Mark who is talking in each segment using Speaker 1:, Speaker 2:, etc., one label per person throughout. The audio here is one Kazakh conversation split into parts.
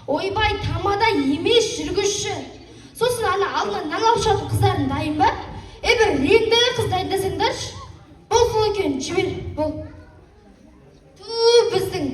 Speaker 1: ойбай тамада емес жүргізші. Сосын ана алдынан нан алып шығатын қыздардың дайын ба? Бір реңді қыз дайындасаңдаршы. Бол сол екен, жібер, бол. Біздің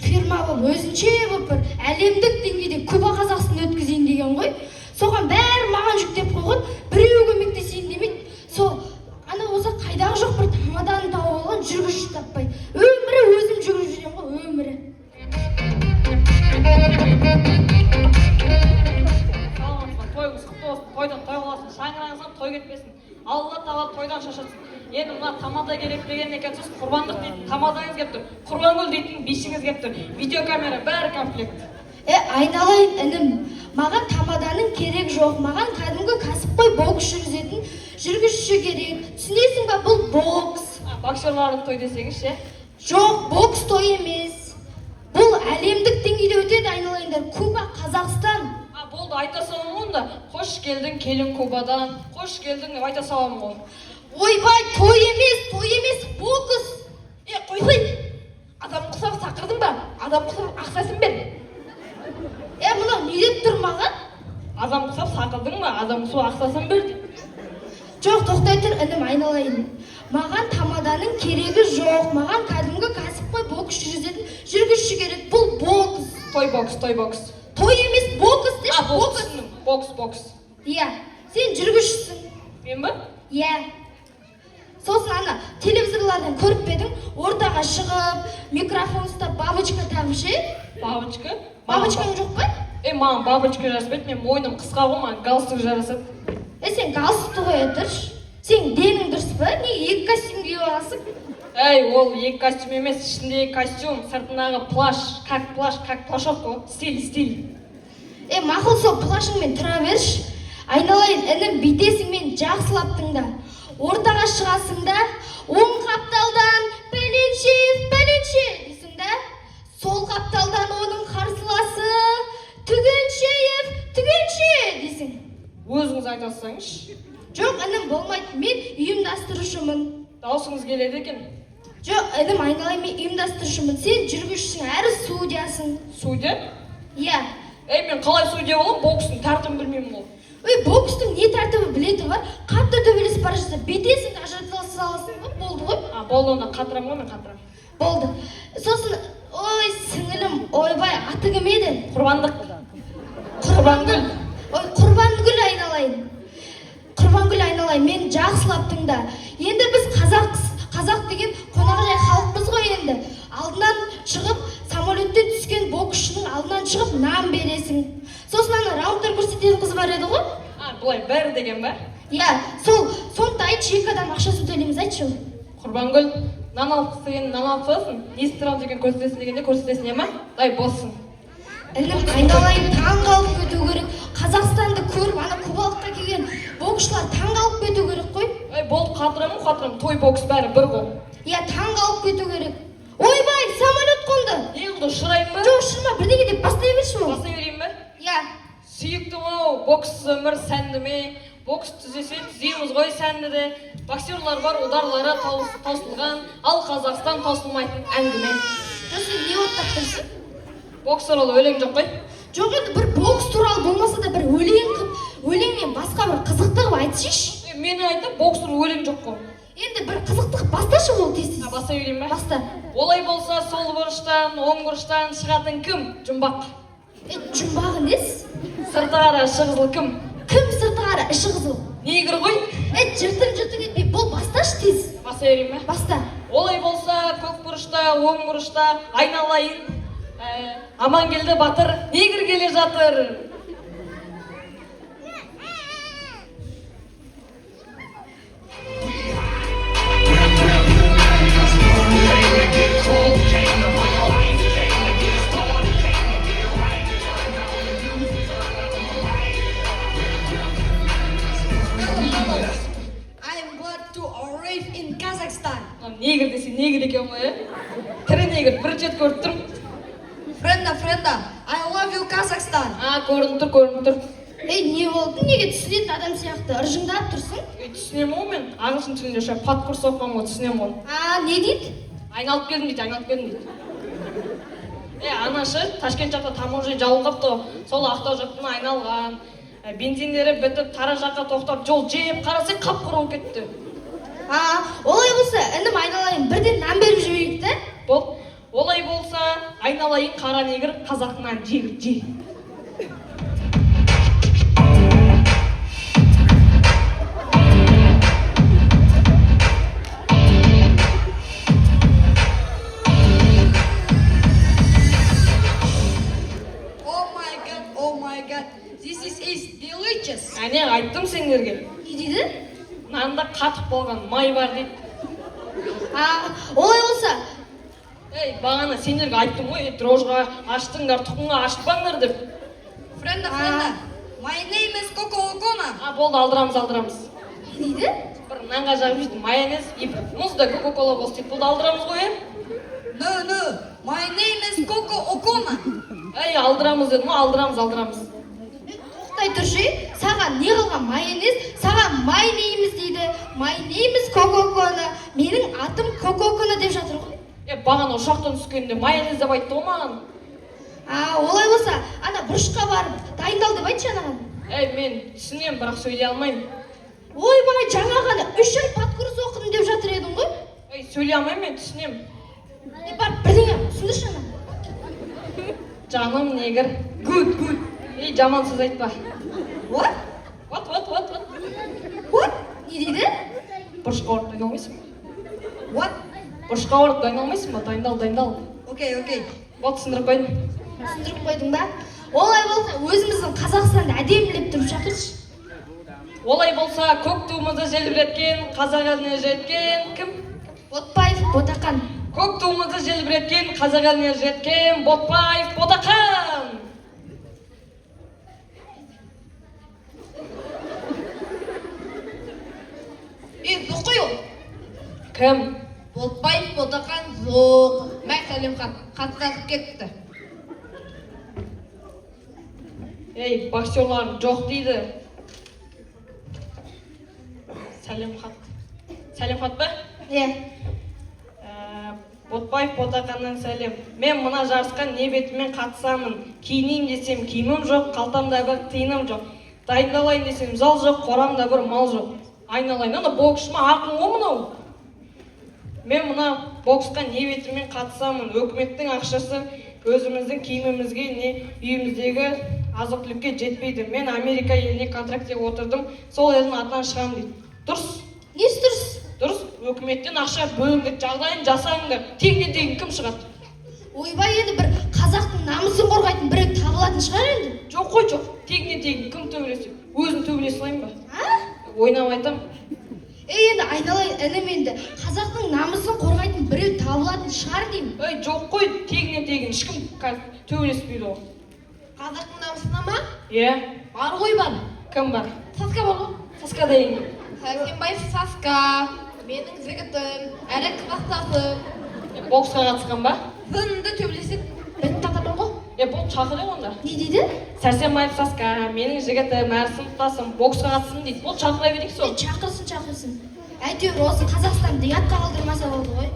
Speaker 1: фирма болып өзінше болып бір әлемдік деңгейде Куба Қазақстан өткізейін деген ғой. Соған бәрі маған жүктеп қойған, біреу көмектесейін демейді. Сол ана болса қайдағы жоқ бір тамадан тауып алған жүргізші таппай. Өмірі өзім жүргізіп жүрем ғой, өмірі.
Speaker 2: Тойыңыз құтты болсын, тойдан той боласын, шаңырағыңыздан той кетпесін. Алла тағала тойдан шашатсын. Енді мына тамада керек деген екенсіз, құрбандық дейтін тамадаңыз кеп тұр, Құрбангүл дейтін бишіңіз кеп тұр, видеокамера бәрі комплект.
Speaker 1: Айналайын інім, маған тамаданың керек жоқ, маған кәдімгі кәсіпқой бокс жүргізетін жүргізші керек. Түсінесің ба, бұл бокс.
Speaker 2: Боксерлардың той десеңіз ше?
Speaker 1: Жоқ, бокс той емес. Бұл әлемдік деңгейде өтеді, айналайындар. Куба, Қазақстан.
Speaker 2: Болды, айта саламын онда. Қош келдің келін Кубадан, қош келдің деп айта саламын ғой.
Speaker 1: Ойбай, той емес, бокс.
Speaker 3: Қойсай, адам құсап сақырдың ба? Адам құсап ақшасын бер.
Speaker 1: Мынау не деп тұр маған?
Speaker 2: Адам құсап сақырдың ба? Адам құсап ақшасын бер деп.
Speaker 1: Жоқ, тоқтай тұр, інім, айналайын. Маған тамаданың керегі жоқ, маған кәдімгі кәсіпқой бокс жүргізетін жүргізші керек. Бұл бокс.
Speaker 2: Той бокс.
Speaker 1: Той емес, бокс деш,
Speaker 2: Бокс.
Speaker 1: Иә, сен жүргізшісің.
Speaker 2: Мен ба?
Speaker 1: Иә. Сосын ана телевизорлардан көріп бедің, ортаға шығып, микрофон ұстап, бабочка тағып ше?
Speaker 2: Бабочка?
Speaker 1: Бабочкаң жоқ па?
Speaker 2: Маған бабочка жараспайды, мен мойным қысқа ғой, маған галстук жарасады.
Speaker 1: Сен галстукты қоя тұршы. Сен денің дұрыс па? Не екі костюм киіп аласың?
Speaker 2: Ол екі костюм емес, ішіндегі костюм, сыртындағы плаш, как плашок қой, стиль.
Speaker 1: Мақұл, сол плашыңмен тұра берші. Айналайын, інім, бүйтесің мен жақсылап тыңда. Ортаға шығасың да, оң қапталдан пәленше дейсің да, сол қапталдан оның қарсыласы түгеншеев дейсің.
Speaker 2: Өзіңіз айтасаңыз?
Speaker 1: Жоқ, інім, болмайды, мен ұйымдастырушымын.
Speaker 2: Даусыңыз келеді екен?
Speaker 1: Жоқ, інім, айналайын, мен ұйымдастырушымын. Сен жүргізшісің, әрі судьясың.
Speaker 2: Судья?
Speaker 1: Иә.
Speaker 2: Мен қалай судья болам, бокстың тәртібін білмеймін ол.
Speaker 1: Бокстың не тәртібі білеті бар? Қатты төбелес бара жатса, бетесің ажыратыла саласың ғой, болды ғой?
Speaker 2: Болды, онда қатырам ғой, мен қатырам.
Speaker 1: Болды. Сосын, сіңілім, ойбай, аты кім еді?
Speaker 2: Құрбангүл.
Speaker 1: Құрбангүл айналайын, мен жақсылап тыңда. Енді біз қазақ деген қонақжай халықпыз ғой енді. Алдынан шығып, самолеттен түскен боксшының алдынан шығып, нан бересің. Сосын ана раундтар көрсететін қыз бар еді ғой?
Speaker 2: Бұлай бәрі деген ба?
Speaker 1: Иә, сонда айтшы, екі адам ақшасын төлейміз, айтшы.
Speaker 2: Құрбангүл, нан алып қысысын, не істірам деген көрсетесін ема? Дай боссың.
Speaker 1: Інім, айналайын, таңғалып кету керек. Қазақстанды көріп, ана Кубалыққа келген боксшылар таңғалып кету керек қой.
Speaker 2: Болды, қатырам, той бокс бәрі бір ғой.
Speaker 1: Иә, таңғалып кету керек. Ойбай, самолет қонды.
Speaker 2: Не қылды, ұшырайын ба?
Speaker 1: Жоқ, ұшырма, бірдеңе деп бастай берші ол.
Speaker 2: Бастай берейін ба?
Speaker 1: Иә.
Speaker 2: Сүйіктім-ау, бокс өмір сәнді ме? Бокс түзесе түзейміз ғой сәнді де. Боксерлар бар, ударлары таусылған, ал Қазақстан таусылмайтын әңгіме.
Speaker 1: Сен не оттап тұрсың?
Speaker 2: Бокс туралы өлең жоқ қой?
Speaker 1: Жоқ, енді бір бокс туралы болмаса да бір өлеңнен басқа бір қызықты қылып айтсайшы.
Speaker 2: Мені айтып, бокс туралы өлең жоқ қой.
Speaker 1: Енді бір қызықты қылып басташы ол тез.
Speaker 2: Бастай берейін ба?
Speaker 1: Баста.
Speaker 2: Олай болса, сол бұрыштан, оң бұрыштан шығатын кім? Жұмбақ.
Speaker 1: Жұмбағы нес?
Speaker 2: Сырты қара, іші қызыл кім?
Speaker 1: Кім сырты қара, іші қызыл?
Speaker 2: Негр ғой?
Speaker 1: Жыртың етпей, бұл басташы тез.
Speaker 2: Бастай берейін ба?
Speaker 1: Баста.
Speaker 2: Олай болса, көк бұрышта, оң бұрышта, айналайын. Аман келді батыр, негр келе жатыр. Негр десе негр екен ғой, тірі негр, бірінші рет көріп тұрмын.
Speaker 3: Френда, I love you, Kazakhstan.
Speaker 2: Көрініп тұр.
Speaker 1: Не болды? Неге түсінетін адам сияқты ыржыңдап тұрсың?
Speaker 2: Түсінемін ғой мен, ағылшын тілінде пат курс оқығанмын ғой, түсінемін ғой.
Speaker 1: Не дейді?
Speaker 2: Айналып келдім дейді. Анашы Ташкент жақта таможня жабылып қапты. Сол Ақтау жақтан айналған. Бензиндері бітіп, тара жаққа тоқтап, жол жеп қарасай қап-қара болып кетті.
Speaker 1: Олай болса, інім айналайын бірден нан беріп жіберейік те?
Speaker 2: Олай болса, айналайын қара негір қазақтынан жер.
Speaker 3: Oh my god, this is delicious.
Speaker 2: Әне айттым сендерге.
Speaker 1: Не дейді?
Speaker 2: Нанда қатып болған май бар дейді.
Speaker 1: Олай болса.
Speaker 2: Бағана сендерге айттым ғой, дрожға аштыңдар, тұқымға ашпаңдар деп.
Speaker 3: Френда, my name is Coco Ocona.
Speaker 2: Болды, алдырамыз.
Speaker 1: Не дейді?
Speaker 2: Бір нанға жағып жейді майонез, мұзда Кока-Кола болсы дейді. Болды, алдырамыз ғой,
Speaker 3: No, my name is Coco Ocona.
Speaker 2: Алдырамыз дедім, алдырамыз.
Speaker 1: Тоқтай тұршы, саған не қылған майонез, саған май нейміз дейді. Май нейміз Кока-Кола, менің атым Кока-Кола деп жатыр ғой.
Speaker 2: Бағана ұшақтан түскенде майонез деп айтты ғой маған.
Speaker 1: Олай болса, ана бұрышқа барып, дайындал деп айтшы анаған.
Speaker 2: Мен түсінем, бірақ сөйлей алмаймын.
Speaker 1: Ойбай, жаңа ғана 3 ай подкурс оқыдым деп жатыр едің ғой.
Speaker 2: Сөйлей алмаймын, мен түсінем.
Speaker 1: Бар, бірдеңе, түсіндірші ана.
Speaker 2: Жаным негір, good. Жаман сөз айтпа.
Speaker 1: What?
Speaker 2: What?
Speaker 1: Не дейді?
Speaker 2: Бұрышқа орып дайын алмайсың ба?
Speaker 3: What?
Speaker 2: Бұрышқа орып дайын алмайсың ба? Дайындал.
Speaker 3: Okay.
Speaker 2: Вот, түсіндіріп қойдым.
Speaker 1: Түсіндіріп қойдың ба? Олай болса, өзіміздің Қазақстанды әдемілеп тұрып шақыршы.
Speaker 2: Олай болса, көк туымызды желбіреткен, қазақ еліне жеткен кім?
Speaker 1: Ботпаев, Ботақан.
Speaker 2: Көк туымызды желбіреткен, қазақ еліне жеткен Ботпаев, Ботақан.
Speaker 3: Жоқ қой ол.
Speaker 2: Кім?
Speaker 3: Ботпаев, Ботақан жоқ. Мәй Сәлемхан, қатқазып кетті.
Speaker 2: Боксерлар жоқ дейді. Сәлемхат ба? Ботпаев, Ботақаннан сәлем. Мен мына жарысқа не бетімен қатысамын. Киінейін десем киімім жоқ, қалтамда бір тиыным жоқ. Дайындалайын десем зал жоқ, қорамда бір мал жоқ. Айналайын, ана боксшыма ақын ғой мынау. Мен мына боксқа не бетімен қатысамын. Өкіметтің ақшасы өзіміздің киімімізге не үйіміздегі азық-түлікке жетпейді. Мен Америка еліне контрактіге отырдым, сол елдің атынан шығамын дейді. Дұрыс.
Speaker 1: Несі дұрыс?
Speaker 2: Дұрыс, өкіметтен ақша бөлінді, жағдайын жасаңдар. Тегін кім шығады?
Speaker 1: Ойбай, енді бір қазақтың намысын қорғайтын біреу табылатын шығар енді.
Speaker 2: Жоқ қой, жоқ. Тегін кім төбелесе? Өзін төбелесе салайын ба? Ойнап айтам.
Speaker 1: Енді айналайын, інім енді қазақтың намысын қорғайтын біреу табылатын шығар деймін.
Speaker 2: Жоқ қой, тегін ешкім төбелеспейді ғой.
Speaker 3: Қазақтың намысына ма?
Speaker 2: Бар ғой бар. Кім бар?
Speaker 3: Саска бар ғой.
Speaker 2: Саска дейін.
Speaker 3: Сәрсенбаев Саска, менің жігітім, әрі қылақтасым.
Speaker 2: Боксқа қатысқан ба?
Speaker 3: Зынды төбелесіп.
Speaker 1: Бәтін тақтапын ғой.
Speaker 2: Бұл шақырды онда.
Speaker 1: Не дейді?
Speaker 2: Сәрсенбаев Саска, менің жігітім, әрі сыныптасым, боксқа қатыссын дейді. Бұл шақыра берейік сол.
Speaker 1: Шақырсын. Әйтеуір осы Қазақстанды ұятқа қалдырмаса болды ғой.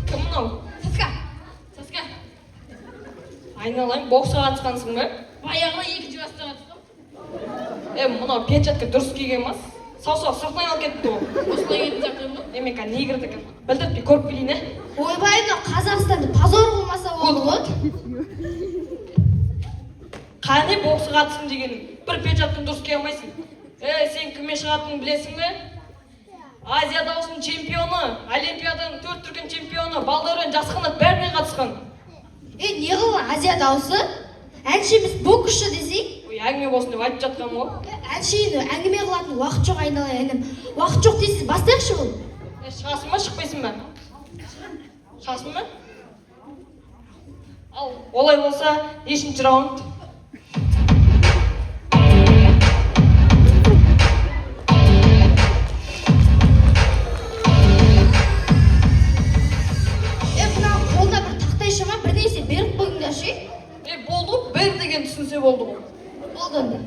Speaker 2: Кім мынау?
Speaker 3: Саска.
Speaker 2: Айналайын, боксқа қатысқансың ба?
Speaker 3: Баяғына 2 жаста қатысқам.
Speaker 2: Мынау перчатка дұрыс киген ма? Сау сыртынан алып кетті ғой.
Speaker 3: Осылай кетіп жатырмын ба?
Speaker 2: Емека негр екен. Білдіріп көріп келейін,
Speaker 1: Ойбай, Қазақстанды позор қылмаса болды ғой.
Speaker 2: Қане боксқа қатысым дегенің? Бір перчатканы дұрыс кие алмайсың. Сен кіммен шығатынын білесің бе? Азия дауысының чемпионы, Олимпиаданың 4 дүркін чемпионы, балдәурен жасқанат бәріне қатысқан.
Speaker 1: Не қылған Азия дауысы? Әншіміз боксшы десей?
Speaker 2: Әңгіме болсын деп айтып жатқам ғой.
Speaker 1: Әншейін әңгіме қылатын уақыт жоқ айналайын. Уақыт жоқ дейсіз, бастайықшы бұл.
Speaker 2: Шығасың ба, шықпайсың ба? Шығасың ба? Ал, олай болса, 5-ші раунд.
Speaker 1: Мынау қолда бір тақтай шама бірнесе беріп қойыңдаршы.
Speaker 2: Болды, бір деген түсінсе болды ғой.
Speaker 1: Болды онда.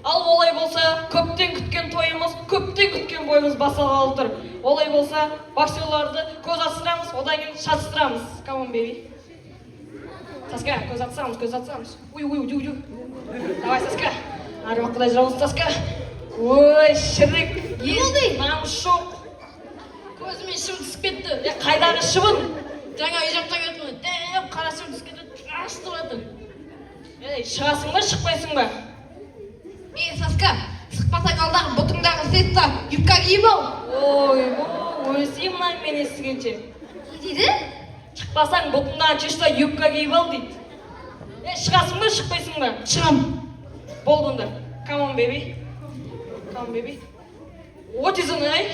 Speaker 2: Ал олай болса, көптен күткен тойымыз, көптен күткен бойымыз басталғалы тұр. Олай болса, боксерларды көз атыстырамыз, одан кейін шатыстырамыз. Come on, baby. Саска, көз атсамыз. Уй. Давай, Саска. Арма құдай жауыз, Саска. Ой, шірік.
Speaker 1: Не болды?
Speaker 2: Намыс жоқ.
Speaker 3: Көзіме шым түсіп кетті.
Speaker 2: Қайдағы шыбын?
Speaker 3: Жаңа үй жақтан кетті. Дәп қара шым түсіп кетті. Ашты жатыр.
Speaker 2: Шығасың ба, шықпайсың ба?
Speaker 3: Саска, шықпасаң алдағы бұтыңдағы сетті юбка киіп ал.
Speaker 2: Ой, өзімнан мен естігенше.
Speaker 1: Не дейді?
Speaker 2: Шықпасаң бұтыңдағы чешті юбка киіп ал дейді. Шығасың ба, шықпайсың ба?
Speaker 3: Шығам.
Speaker 2: Болды онда. Come on, baby. What is an eye?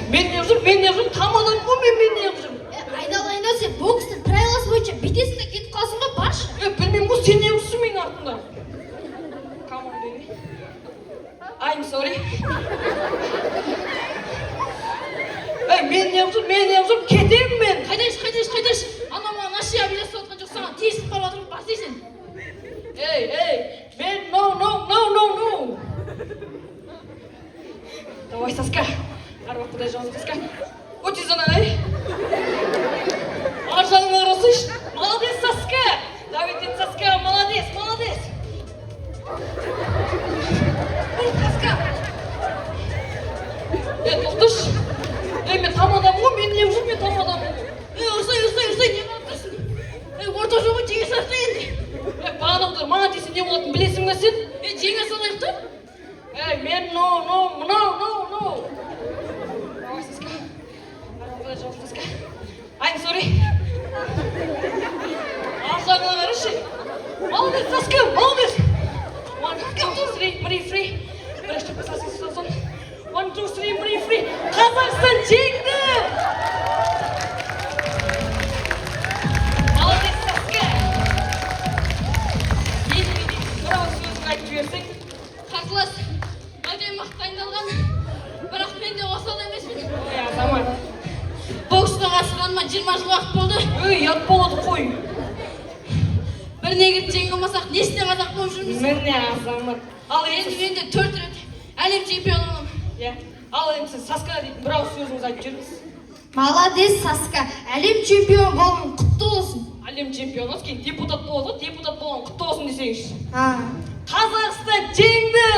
Speaker 2: Мен не yapacağım? Tam adam bu men ne yapacağım?
Speaker 1: Айдалайын да сен бокстың правиласы бойынша бүйтесің де кетіп қалсың ғой, баршы.
Speaker 2: Білмеймін ғой, сен не yapıyorsun менің артымда? Come on, baby. I'm sorry. Мен не yapacağım? Кетемін мен.
Speaker 3: Қайдаш. Анау маған ашия билесіп отқан жоқ, саған тиісіп қалып отырмын, бас дейсің.
Speaker 2: Мен no. Давай, Саска. Арма құдай жауыз, Саска. What is an eye? Аржағыңа қарасайшы. Молодец, Саска. Давид, Саска, молодец. Саска. Тоқташ. Мен там адаммын ғой, мен не yapacağım? Мен там адаммын.
Speaker 3: Ұрсай, не болып тұрсың? Орта жоғы жеңе салса енді.
Speaker 2: Бағанағыдар, маған десе не болатынын білесің бе сен?
Speaker 3: Жеңе салайық та?
Speaker 2: Мен no. Давай, Саска. Армағыдай жауыз, Саска. I'm sorry. Аржағыңа қарашы. Молодец, Саска, молодец. 1, 2, 3, мри, фри. Бірінші пасасын сосын. 1, 2, 3, мри, фри. Қазақстан жеңді! Молодец, Саска. Енді бір ауыз сөзің айтып жіберсең.
Speaker 3: Қарсылас, өте мықты айналған, бірақ мен де осал емеспін.
Speaker 2: Ой, азамат.
Speaker 3: Боксқа қатысқаныма 20 жыл уақыт болды.
Speaker 2: Ұят болады қой.
Speaker 3: Бір негірді жеңе алмасақ, несіне қазақ болып жүрміз?
Speaker 2: Міне азамат. Ал
Speaker 3: Енді мен де 4 рет әлем чемпионы боламын.
Speaker 2: Ал енді сіз Саска дейтін бір ауыз сөзіңізді айтып жүріңіз.
Speaker 1: Молодец, Саска. Әлем чемпион болған құтты болсын.
Speaker 2: Әлем чемпионы, кейін депутат болады, депутат болған құтты болсын десеңізші.
Speaker 1: А.
Speaker 2: Қазақстан жеңді!